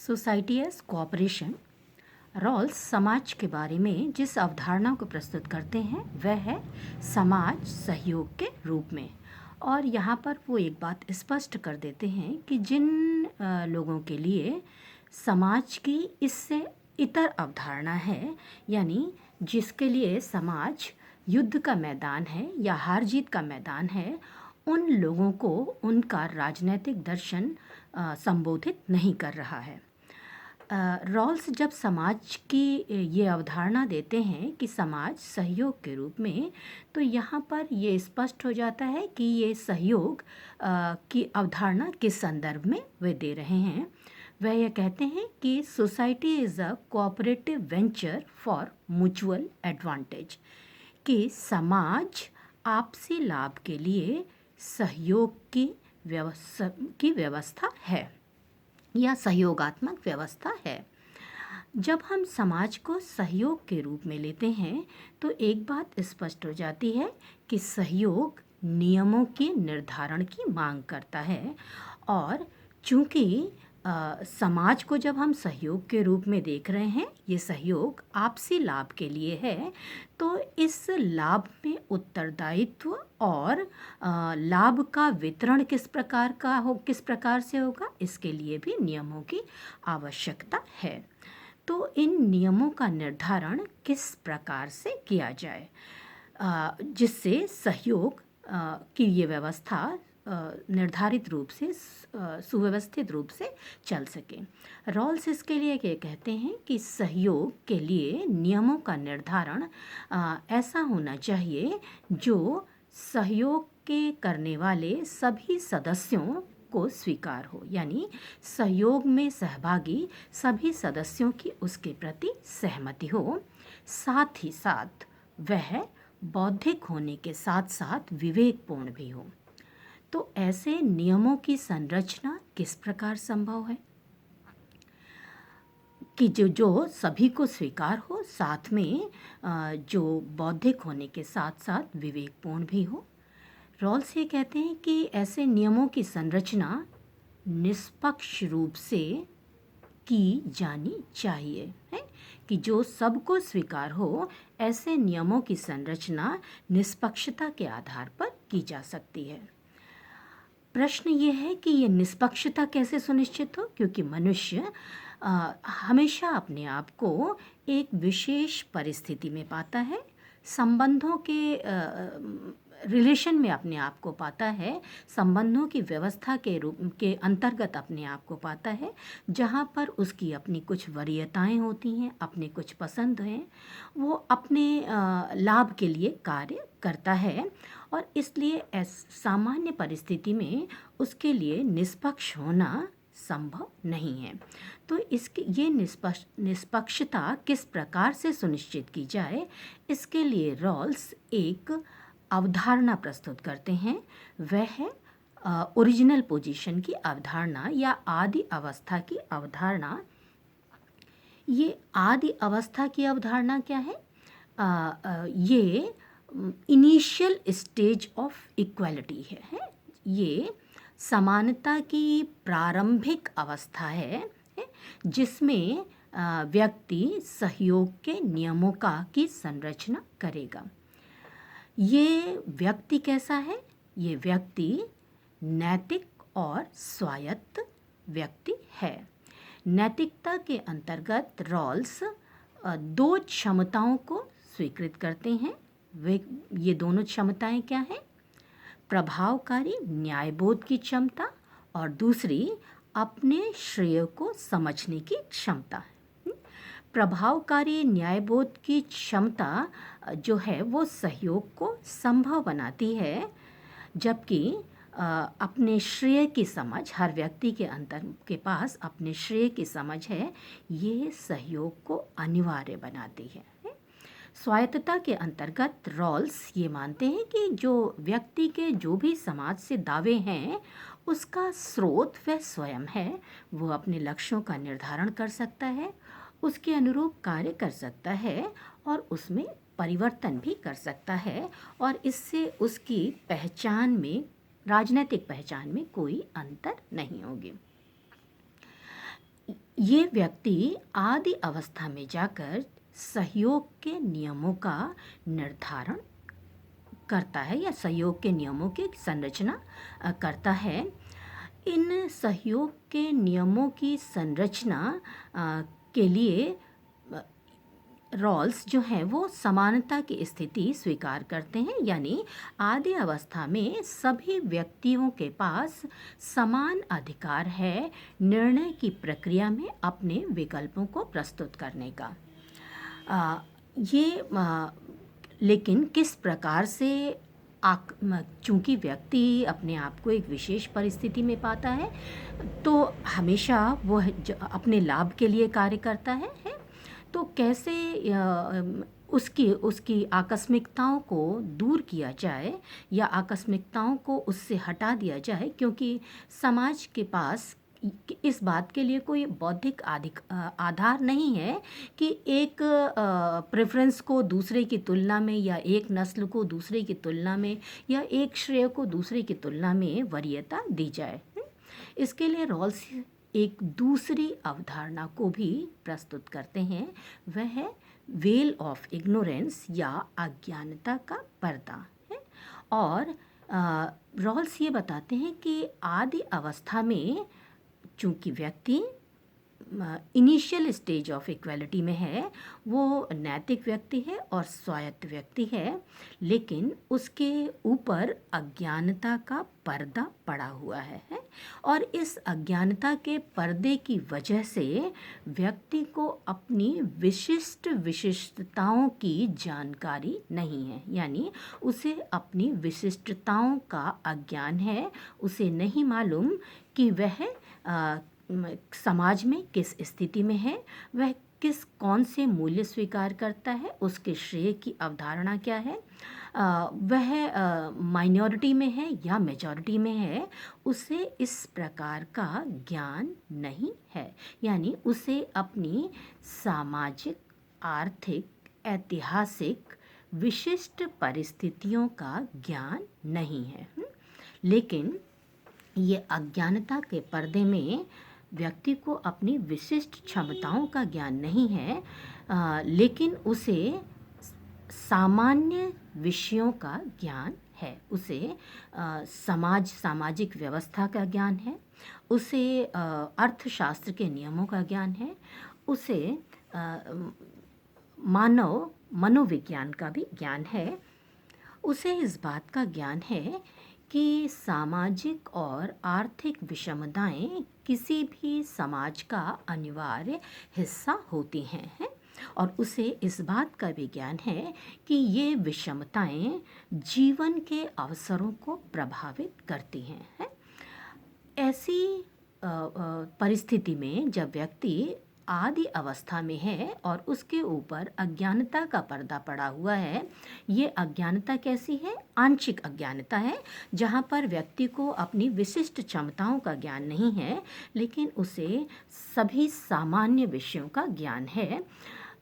Society as cooperation. Rawls समाज के बारे में जिस अवधारणा को प्रस्तुत करते हैं वह है समाज सहयोग के रूप में। और यहाँ पर वो एक बात स्पष्ट कर देते हैं कि जिन लोगों के लिए समाज की इससे इतर अवधारणा है, यानी जिसके लिए समाज युद्ध का मैदान है या हार जीत का मैदान है, उन लोगों को उनका राजनीतिक दर्शन संबोधित नहीं कर रहा है। रॉल्स जब समाज की ये अवधारणा देते हैं कि समाज सहयोग के रूप में, तो यहाँ पर ये स्पष्ट हो जाता है कि ये सहयोग की अवधारणा किस संदर्भ में वे दे रहे हैं। वह ये कहते हैं कि society is a cooperative venture for mutual advantage, कि समाज आपसी लाभ के लिए सहयोग की व्यवस्था है या सहयोगात्मक व्यवस्था है। जब हम समाज को सहयोग के रूप में लेते हैं तो एक बात स्पष्ट हो जाती है कि सहयोग नियमों के निर्धारण की मांग करता है। और चूंकि समाज को जब हम सहयोग के रूप में देख रहे हैं, ये सहयोग आपसी लाभ के लिए है, तो इस लाभ में उत्तरदायित्व और लाभ का वितरण किस प्रकार से होगा, इसके लिए भी नियमों की आवश्यकता है। तो इन नियमों का निर्धारण किस प्रकार से किया जाए जिससे सहयोग की ये व्यवस्था निर्धारित रूप से सुव्यवस्थित रूप से चल सके। रॉल्स इसके लिए ये कहते हैं कि सहयोग के लिए नियमों का निर्धारण ऐसा होना चाहिए जो सहयोग के करने वाले सभी सदस्यों को स्वीकार हो, यानी सहयोग में सहभागी सभी सदस्यों की उसके प्रति सहमति हो। साथ ही साथ वह बौद्धिक होने के साथ साथ विवेकपूर्ण भी हो। तो ऐसे नियमों की संरचना किस प्रकार संभव है कि जो सभी को स्वीकार हो, साथ में जो बौद्धिक होने के साथ साथ विवेकपूर्ण भी हो। रॉल्स ये कहते हैं कि ऐसे नियमों की संरचना निष्पक्ष रूप से की जानी चाहिए, है कि जो सबको स्वीकार हो, ऐसे नियमों की संरचना निष्पक्षता के आधार पर की जा सकती है। प्रश्न ये है कि ये निष्पक्षता कैसे सुनिश्चित हो, क्योंकि मनुष्य हमेशा अपने आप को एक विशेष परिस्थिति में पाता है, संबंधों के रिलेशन में अपने आप को पाता है, संबंधों की व्यवस्था के रूप के अंतर्गत अपने आप को पाता है, जहाँ पर उसकी अपनी कुछ वरीयताएं होती हैं, अपने कुछ पसंद हैं, वो अपने लाभ के लिए कार्य करता है। और इसलिए सामान्य परिस्थिति में उसके लिए निष्पक्ष होना संभव नहीं है। तो इसकी ये निष्पक्षता किस प्रकार से सुनिश्चित की जाए, इसके लिए रॉल्स एक अवधारणा प्रस्तुत करते हैं। वह है ओरिजिनल पोजीशन की अवधारणा या आदि अवस्था की अवधारणा। ये आदि अवस्था की अवधारणा क्या है? ये इनिशियल स्टेज ऑफ इक्वालिटी है। ये समानता की प्रारंभिक अवस्था है जिसमें व्यक्ति सहयोग के नियमों की संरचना करेगा। ये व्यक्ति कैसा है? ये व्यक्ति नैतिक और स्वायत्त व्यक्ति है। नैतिकता के अंतर्गत रॉल्स दो क्षमताओं को स्वीकृत करते हैं। ये दोनों क्षमताएं क्या हैं? प्रभावकारी न्यायबोध की क्षमता और दूसरी अपने श्रेय को समझने की क्षमता। प्रभावकारी न्यायबोध की क्षमता जो है वो सहयोग को संभव बनाती है, जबकि अपने श्रेय की समझ, हर व्यक्ति के पास अपने श्रेय की समझ है, ये सहयोग को अनिवार्य बनाती है। स्वायत्तता के अंतर्गत रॉल्स ये मानते हैं कि जो व्यक्ति के जो भी समाज से दावे हैं, उसका स्रोत वह स्वयं है। वो अपने लक्ष्यों का निर्धारण कर सकता है, उसके अनुरूप कार्य कर सकता है और उसमें परिवर्तन भी कर सकता है, और इससे उसकी पहचान में, राजनीतिक पहचान में कोई अंतर नहीं होगी। ये व्यक्ति आदि अवस्था में जाकर सहयोग के नियमों का निर्धारण करता है या सहयोग के नियमों की संरचना करता है। इन सहयोग के नियमों की संरचना के लिए रॉल्स जो हैं वो समानता की स्थिति स्वीकार करते हैं, यानी आदि अवस्था में सभी व्यक्तियों के पास समान अधिकार है निर्णय की प्रक्रिया में अपने विकल्पों को प्रस्तुत करने का। लेकिन किस प्रकार से चूँकि व्यक्ति अपने आप को एक विशेष परिस्थिति में पाता है तो हमेशा वो अपने लाभ के लिए कार्य करता है। तो कैसे उसकी आकस्मिकताओं को दूर किया जाए या आकस्मिकताओं को उससे हटा दिया जाए, क्योंकि समाज के पास इस बात के लिए कोई बौद्धिक आधार नहीं है कि एक प्रेफरेंस को दूसरे की तुलना में या एक नस्ल को दूसरे की तुलना में या एक श्रेय को दूसरे की तुलना में वरीयता दी जाए। इसके लिए रॉल्स एक दूसरी अवधारणा को भी प्रस्तुत करते हैं, वह है वेल ऑफ इग्नोरेंस या अज्ञानता का पर्दा है। और रॉल्स ये बताते हैं कि आदि अवस्था में चूँकि व्यक्ति इनिशियल स्टेज ऑफ इक्वालिटी में है, वो नैतिक व्यक्ति है और स्वायत्त व्यक्ति है, लेकिन उसके ऊपर अज्ञानता का पर्दा पड़ा हुआ है। और इस अज्ञानता के पर्दे की वजह से व्यक्ति को अपनी विशिष्टताओं की जानकारी नहीं है, यानी उसे अपनी विशिष्टताओं का अज्ञान है। उसे नहीं मालूम कि वह समाज में किस स्थिति में है, वह कौन से मूल्य स्वीकार करता है, उसके श्रेय की अवधारणा क्या है, वह माइनॉरिटी में है या मेजॉरिटी में है, उसे इस प्रकार का ज्ञान नहीं है। यानी उसे अपनी सामाजिक, आर्थिक, ऐतिहासिक विशिष्ट परिस्थितियों का ज्ञान नहीं है। लेकिन ये अज्ञानता के पर्दे में व्यक्ति को अपनी विशिष्ट क्षमताओं का ज्ञान नहीं है, लेकिन उसे सामान्य विषयों का ज्ञान है। उसे सामाजिक व्यवस्था का ज्ञान है, उसे अर्थशास्त्र के नियमों का ज्ञान है, उसे मनोविज्ञान का भी ज्ञान है। उसे इस बात का ज्ञान है कि सामाजिक और आर्थिक विषमताएं किसी भी समाज का अनिवार्य हिस्सा होती हैं, और उसे इस बात का भी ज्ञान है कि ये विषमताएं जीवन के अवसरों को प्रभावित करती हैं। ऐसी परिस्थिति में जब व्यक्ति आदि अवस्था में है और उसके ऊपर अज्ञानता का पर्दा पड़ा हुआ है, ये अज्ञानता कैसी है? आंशिक अज्ञानता है, जहाँ पर व्यक्ति को अपनी विशिष्ट क्षमताओं का ज्ञान नहीं है, लेकिन उसे सभी सामान्य विषयों का ज्ञान है।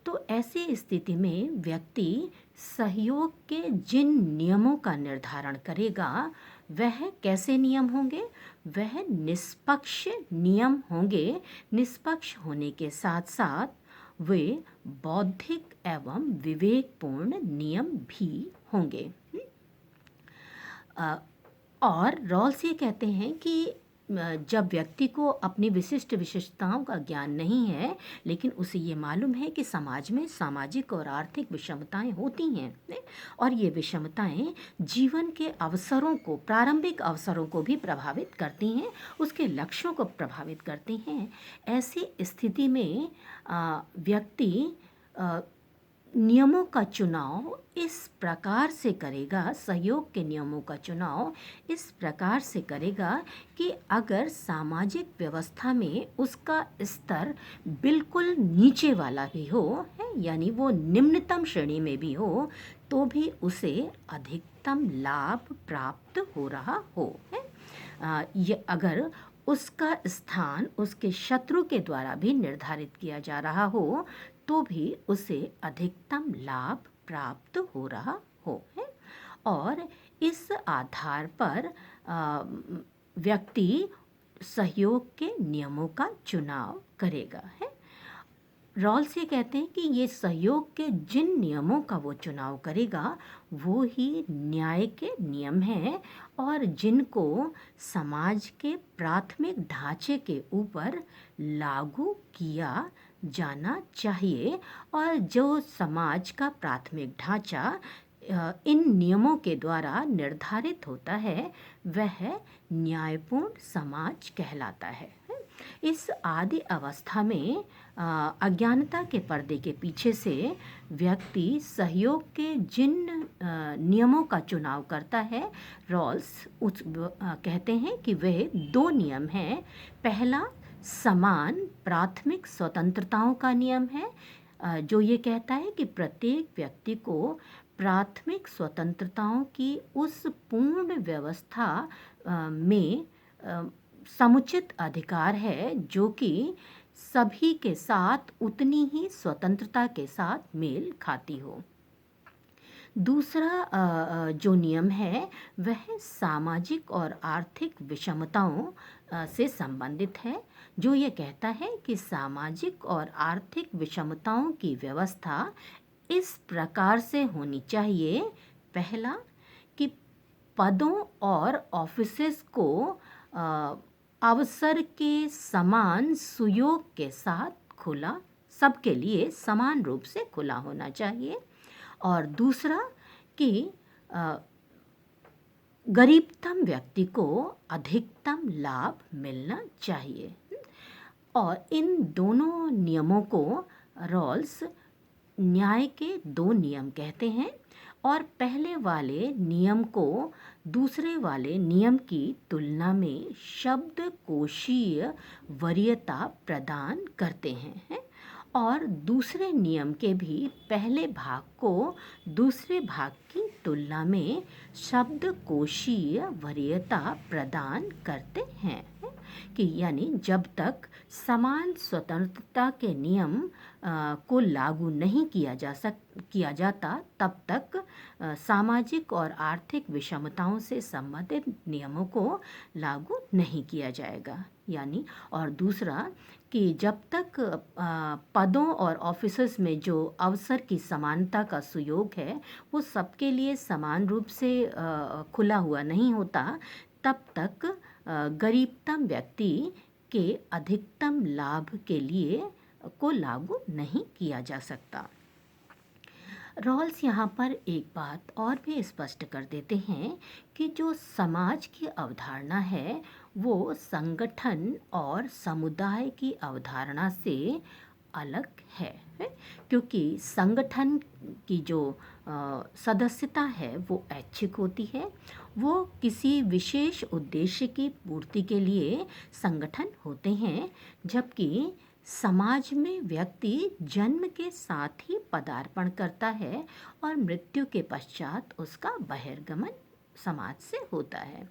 तो ऐसी स्थिति में व्यक्ति सहयोग के जिन नियमों का निर्धारण करेगा, वह कैसे नियम होंगे? वह निष्पक्ष नियम होंगे। निष्पक्ष होने के साथ साथ वे बौद्धिक एवं विवेकपूर्ण नियम भी होंगे। और रॉल्स ये कहते हैं कि जब व्यक्ति को अपनी विशिष्ट विशेषताओं का ज्ञान नहीं है, लेकिन उसे ये मालूम है कि समाज में सामाजिक और आर्थिक विषमताएं होती हैं, और ये विषमताएं जीवन के अवसरों को, प्रारंभिक अवसरों को भी प्रभावित करती हैं, उसके लक्ष्यों को प्रभावित करती हैं। ऐसी स्थिति में व्यक्ति नियमों का चुनाव इस प्रकार से करेगा, सहयोग के नियमों का चुनाव इस प्रकार से करेगा कि अगर सामाजिक व्यवस्था में उसका स्तर बिल्कुल नीचे वाला भी हो, है यानी वो निम्नतम श्रेणी में भी हो, तो भी उसे अधिकतम लाभ प्राप्त हो रहा हो, है। ये अगर उसका स्थान उसके शत्रु के द्वारा भी निर्धारित किया जा रहा हो, तो भी उसे अधिकतम लाभ प्राप्त हो रहा हो, है। और इस आधार पर व्यक्ति सहयोग के नियमों का चुनाव करेगा है। रॉल्स ये कहते हैं कि ये सहयोग के जिन नियमों का वो चुनाव करेगा वो ही न्याय के नियम हैं और जिनको समाज के प्राथमिक ढांचे के ऊपर लागू किया जाना चाहिए। और जो समाज का प्राथमिक ढांचा इन नियमों के द्वारा निर्धारित होता है वह न्यायपूर्ण समाज कहलाता है। इस आदि अवस्था में अज्ञानता के पर्दे के पीछे से व्यक्ति सहयोग के जिन नियमों का चुनाव करता है, रॉल्स कहते हैं कि वे दो नियम हैं। पहला समान प्राथमिक स्वतंत्रताओं का नियम है, जो ये कहता है कि प्रत्येक व्यक्ति को प्राथमिक स्वतंत्रताओं की उस पूर्ण व्यवस्था में समुचित अधिकार है जो कि सभी के साथ उतनी ही स्वतंत्रता के साथ मेल खाती हो। दूसरा जो नियम है वह सामाजिक और आर्थिक विषमताओं से संबंधित है, जो ये कहता है कि सामाजिक और आर्थिक विषमताओं की व्यवस्था इस प्रकार से होनी चाहिए। पहला कि पदों और ऑफिसेस को अवसर के समान सुयोग के साथ खुला, सबके लिए समान रूप से खुला होना चाहिए। और दूसरा कि गरीबतम व्यक्ति को अधिकतम लाभ मिलना चाहिए। और इन दोनों नियमों को रॉल्स न्याय के दो नियम कहते हैं और पहले वाले नियम को दूसरे वाले नियम की तुलना में शब्दकोशीय वरीयता प्रदान करते हैं और दूसरे नियम के भी पहले भाग को दूसरे भाग की तुलना में शब्दकोशीय वरीयता प्रदान करते हैं कि यानी जब तक समान स्वतंत्रता के नियम को लागू नहीं किया जाता तब तक सामाजिक और आर्थिक विषमताओं से संबंधित नियमों को लागू नहीं किया जाएगा। यानी और दूसरा कि जब तक पदों और ऑफिसर्स में जो अवसर की समानता का सुयोग है वो सबके लिए समान रूप से खुला हुआ नहीं होता, तब तक गरीबतम व्यक्ति के अधिकतम लाभ के लिए को लागू नहीं किया जा सकता। रॉल्स यहाँ पर एक बात और भी स्पष्ट कर देते हैं कि जो समाज की अवधारणा है वो संगठन और समुदाय की अवधारणा से अलग है, क्योंकि संगठन की जो सदस्यता है वो ऐच्छिक होती है, वो किसी विशेष उद्देश्य की पूर्ति के लिए संगठन होते हैं, जबकि समाज में व्यक्ति जन्म के साथ ही पदार्पण करता है और मृत्यु के पश्चात उसका बहिर्गमन समाज से होता है।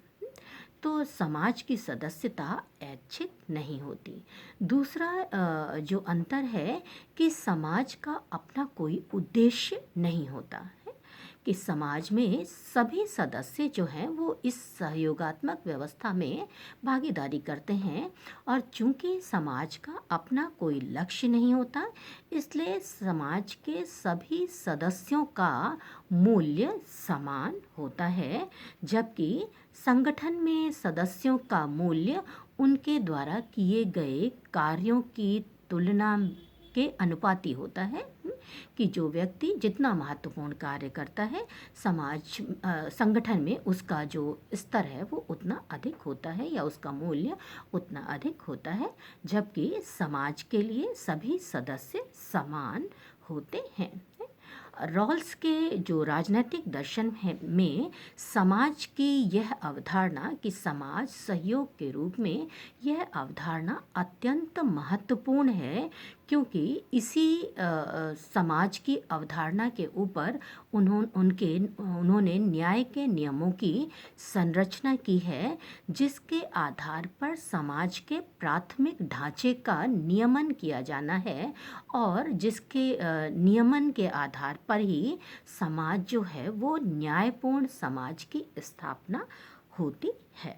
तो समाज की सदस्यता ऐच्छिक नहीं होती। दूसरा जो अंतर है कि समाज का अपना कोई उद्देश्य नहीं होता है, कि समाज में सभी सदस्य जो हैं वो इस सहयोगात्मक व्यवस्था में भागीदारी करते हैं और चूंकि समाज का अपना कोई लक्ष्य नहीं होता इसलिए समाज के सभी सदस्यों का मूल्य समान होता है, जबकि संगठन में सदस्यों का मूल्य उनके द्वारा किए गए कार्यों की तुलना के अनुपाती होता है, कि जो व्यक्ति जितना महत्वपूर्ण कार्य करता है संगठन में उसका जो स्तर है वो उतना अधिक होता है या उसका मूल्य उतना अधिक होता है, जबकि समाज के लिए सभी सदस्य समान होते हैं। रॉल्स के जो राजनीतिक दर्शन है में समाज की यह अवधारणा कि समाज सहयोग के रूप में यह अवधारणा अत्यंत महत्वपूर्ण है, क्योंकि इसी समाज की अवधारणा के ऊपर उन्होंने न्याय के नियमों की संरचना की है, जिसके आधार पर समाज के प्राथमिक ढांचे का नियमन किया जाना है और जिसके नियमन के आधार पर ही समाज जो है वो न्यायपूर्ण समाज की स्थापना होती है।